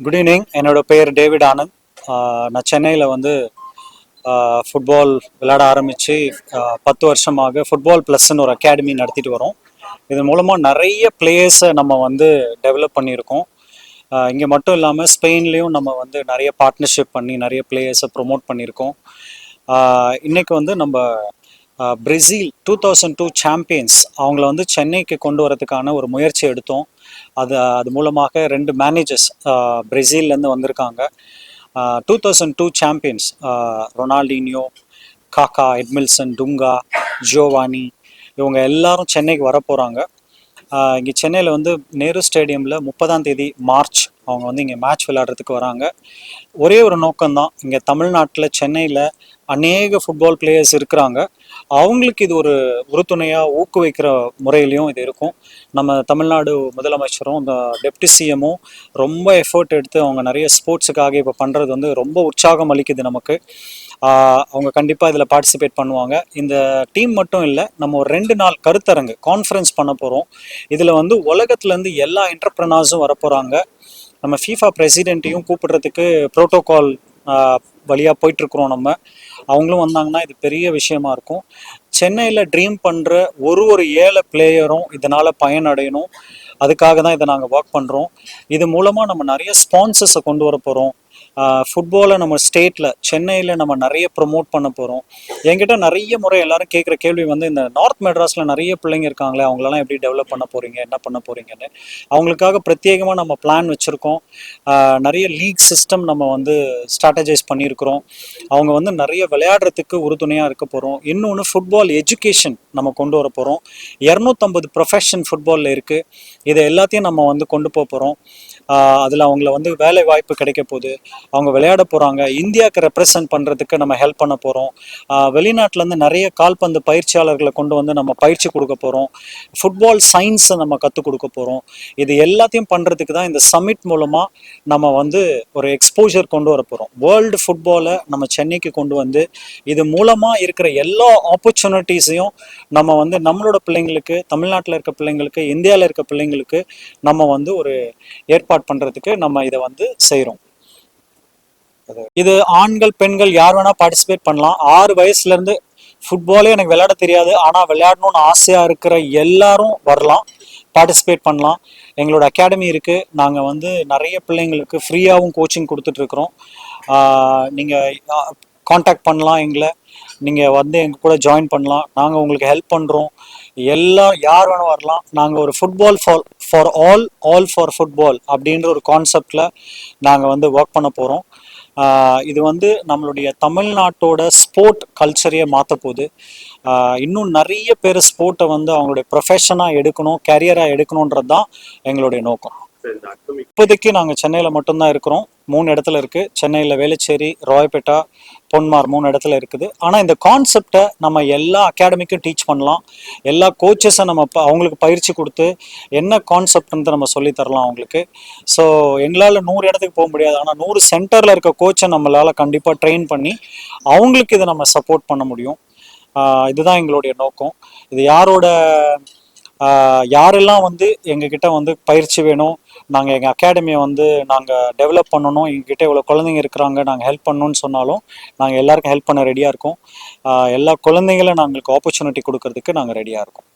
Good evening. என்னோட பேர் David Anand. நான் சென்னையில் வந்து ஃபுட்பால் விளையாட ஆரம்பித்து 10 வருஷமாக ஃபுட்பால் ப்ளஸ்ன்னு ஒரு அகாடமி நடத்திட்டு வரோம். இதன் மூலமாக நிறைய பிளேயர்ஸை நம்ம வந்து டெவலப் பண்ணியிருக்கோம். இங்கே மட்டும் இல்லாமல் ஸ்பெயின்லேயும் நம்ம வந்து நிறைய பார்ட்னர்ஷிப் பண்ணி நிறைய பிளேயர்ஸை ப்ரொமோட் பண்ணியிருக்கோம். இன்றைக்கி வந்து நம்ம பிரேசில் 2002 சாம்பியன்ஸ் அவங்கள வந்து சென்னைக்கு கொண்டு வரதுக்கான ஒரு முயற்சி எடுத்தோம். அது மூலமாக 2 மேனேஜர்ஸ் பிரேசில்லேருந்து வந்திருக்காங்க. 2002 சாம்பியன்ஸ் ரொனால்டினியோ, காக்கா, எட்மில்சன், டுங்கா, ஜியோவானி இவங்க எல்லாரும் சென்னைக்கு வர போகிறாங்க. இங்கே சென்னையில் வந்து நேரு ஸ்டேடியமில் 30ஆம் தேதி மார்ச் அவங்க வந்து இங்கே மேட்ச் விளையாடுறதுக்கு வராங்க. ஒரே ஒரு நோக்கம்தான், இங்கே தமிழ்நாட்டில் சென்னையில் அநேக ஃபுட்பால் பிளேயர்ஸ் இருக்கிறாங்க. அவங்களுக்கு இது ஒரு உறுதுணையாக ஊக்குவிக்கிற முறையிலையும் இது இருக்கும். நம்ம தமிழ்நாடு முதலமைச்சரும் இந்த டெப்டி சிஎம்மும் ரொம்ப எஃபர்ட் எடுத்து அவங்க நிறைய ஸ்போர்ட்ஸுக்காக இப்போ பண்ணுறது வந்து ரொம்ப உற்சாகம் அளிக்குது நமக்கு. அவங்க கண்டிப்பாக இதில் பார்ட்டிசிபேட் பண்ணுவாங்க. இந்த டீம் மட்டும் இல்லை, நம்ம ஒரு 2 நாள் கருத்தரங்கு கான்ஃபரன்ஸ் பண்ண போகிறோம். இதில் வந்து உலகத்துலேருந்து எல்லா என்டர்பிரனர்ஸும் வரப்போகிறாங்க. நம்ம ஃபீஃபா பிரசிடென்ட்டையும் கூப்பிடுறதுக்கு ப்ரோட்டோகால் வழியாக போயிட்டுருக்குறோம். அவங்களும் வந்தாங்கன்னா இது பெரிய விஷயமா இருக்கும். சென்னையில் ட்ரீம் பண்ணுற ஒரு ஏழை பிளேயரும் இதனால் பயனடையணும். அதுக்காக தான் இதை நாங்கள் ஒர்க் பண்ணுறோம். இது மூலமாக நம்ம நிறைய ஸ்பான்சர்ஸை கொண்டு வர போகிறோம். ஃபுட்பாலை நம்ம ஸ்டேட்டில் சென்னையில் நம்ம நிறைய ப்ரொமோட் பண்ண போகிறோம். என்கிட்ட நிறைய முறை எல்லாரும் கேட்குற கேள்வி வந்து, இந்த நார்த் மெட்ராஸில் நிறைய பிள்ளைங்க இருக்காங்களே, அவங்களெல்லாம் எப்படி டெவலப் பண்ண போகிறீங்க, என்ன பண்ண போகிறீங்கன்னு. அவங்களுக்காக பிரத்யேகமாக நம்ம பிளான் வச்சுருக்கோம். நிறைய லீக் சிஸ்டம் நம்ம வந்து ஸ்ட்ராட்டஜைஸ் பண்ணியிருக்கிறோம். அவங்க வந்து நிறைய விளையாடுறதுக்கு உறுதுணையாக இருக்க போகிறோம். இன்னொன்று, ஃபுட்பால் எஜுகேஷன் நம்ம கொண்டு வர போகிறோம். 250 ப்ரொஃபஷன் ஃபுட்பாலில் இருக்குது. இதை எல்லாத்தையும் நம்ம வந்து கொண்டு போகிறோம். அதில் அவங்கள வந்து வேலை வாய்ப்பு கிடைக்க போகுது. அவங்க விளையாட போகிறாங்க. இந்தியாவுக்கு ரெப்ரசன்ட் பண்ணுறதுக்கு நம்ம ஹெல்ப் பண்ண போகிறோம். வெளிநாட்டிலேருந்து நிறைய கால்பந்து பயிற்சியாளர்களை கொண்டு வந்து நம்ம பயிற்சி கொடுக்க போகிறோம். ஃபுட்பால் சயின்ஸை நம்ம கற்றுக் கொடுக்க போகிறோம். இது எல்லாத்தையும் பண்ணுறதுக்கு தான் இந்த சமிட் மூலமாக நம்ம வந்து ஒரு எக்ஸ்போஜர் கொண்டு வர போகிறோம். வேர்ல்டு ஃபுட்பாலை நம்ம சென்னைக்கு கொண்டு வந்து இது மூலமாக இருக்கிற எல்லா ஆப்பர்ச்சுனிட்டிஸையும் நம்ம வந்து நம்மளோட பிள்ளைங்களுக்கு, தமிழ்நாட்டில் இருக்க பிள்ளைங்களுக்கு, இந்தியாவில் இருக்க பிள்ளைங்களுக்கு நம்ம வந்து ஒரு ஏற்பாடு பண்ணுறதுக்கு நம்ம இதை வந்து செய்கிறோம். இது ஆண்கள் பெண்கள் யார் வேணா பார்ட்டிசிபேட் பண்ணலாம். 6 வயசுலேருந்து ஃபுட்பாலே எனக்கு விளையாட தெரியாது ஆனால் விளையாடணும்னு ஆசையாக இருக்கிற எல்லாரும் வரலாம், பார்ட்டிசிபேட் பண்ணலாம். எங்களோட அகாடமி இருக்குது. நாங்கள் வந்து நிறைய பிள்ளைங்களுக்கு ஃப்ரீயாகவும் கோச்சிங் கொடுத்துட்ருக்குறோம். நீங்கள் காண்டாக்ட் பண்ணலாம் எங்களை. நீங்கள் வந்து எங்கள் கூட ஜாயின் பண்ணலாம். நாங்கள் உங்களுக்கு ஹெல்ப் பண்ணுறோம். யார் வேணும் வரலாம். நாங்கள் ஒரு football for all for football அப்படின்ற ஒரு கான்செப்டில் நாங்கள் வந்து ஒர்க் பண்ண போகிறோம். இது வந்து நம்மளுடைய தமிழ்நாட்டோட ஸ்போர்ட் கல்ச்சரையே மாற்ற போகுது. இன்னும் நிறைய பேர் ஸ்போர்ட்டை வந்து அவங்களுடைய ப்ரொஃபஷனாக எடுக்கணும், கேரியராக எடுக்கணுன்றது தான் எங்களுடைய நோக்கம். இப்போதைக்கு நாங்கள் சென்னையில் மட்டும்தான் இருக்கிறோம். 3 இடத்துல இருக்குது. சென்னையில் வேளச்சேரி, ராயப்பேட்டா, பொன்மார் 3 இடத்துல இருக்குது. ஆனால் இந்த கான்செப்டை நம்ம எல்லா அகாடமிக்கும் டீச் பண்ணலாம். எல்லா கோச்சஸை நம்ம அவங்களுக்கு பயிற்சி கொடுத்து என்ன கான்செப்ட்ன்றது நம்ம சொல்லித்தரலாம் அவங்களுக்கு. ஸோ எங்களால் 100 இடத்துக்கு போக முடியாது, ஆனால் 100 சென்டரில் இருக்க கோச்சை நம்மளால் கண்டிப்பாக ட்ரெயின் பண்ணி அவங்களுக்கு இதை நம்ம சப்போர்ட் பண்ண முடியும். இதுதான் எங்களுடைய நோக்கம். இது யாரெல்லாம் வந்து எங்ககிட்ட வந்து பயிற்சி வேணும், நாங்கள் எங்கள் அகாடமியை வந்து நாங்கள் டெவலப் பண்ணணும், எங்ககிட்ட இவ்வளோ குழந்தைங்க இருக்கிறாங்க, நாங்கள் ஹெல்ப் பண்ணணும்னு சொன்னாலும் நாங்கள் எல்லாருக்கும் ஹெல்ப் பண்ண ரெடியாக இருக்கோம். எல்லா குழந்தைங்களும் நாங்களுக்கு ஆப்பர்ச்சுனிட்டி கொடுக்கறதுக்கு நாங்கள் ரெடியாக இருக்கோம்.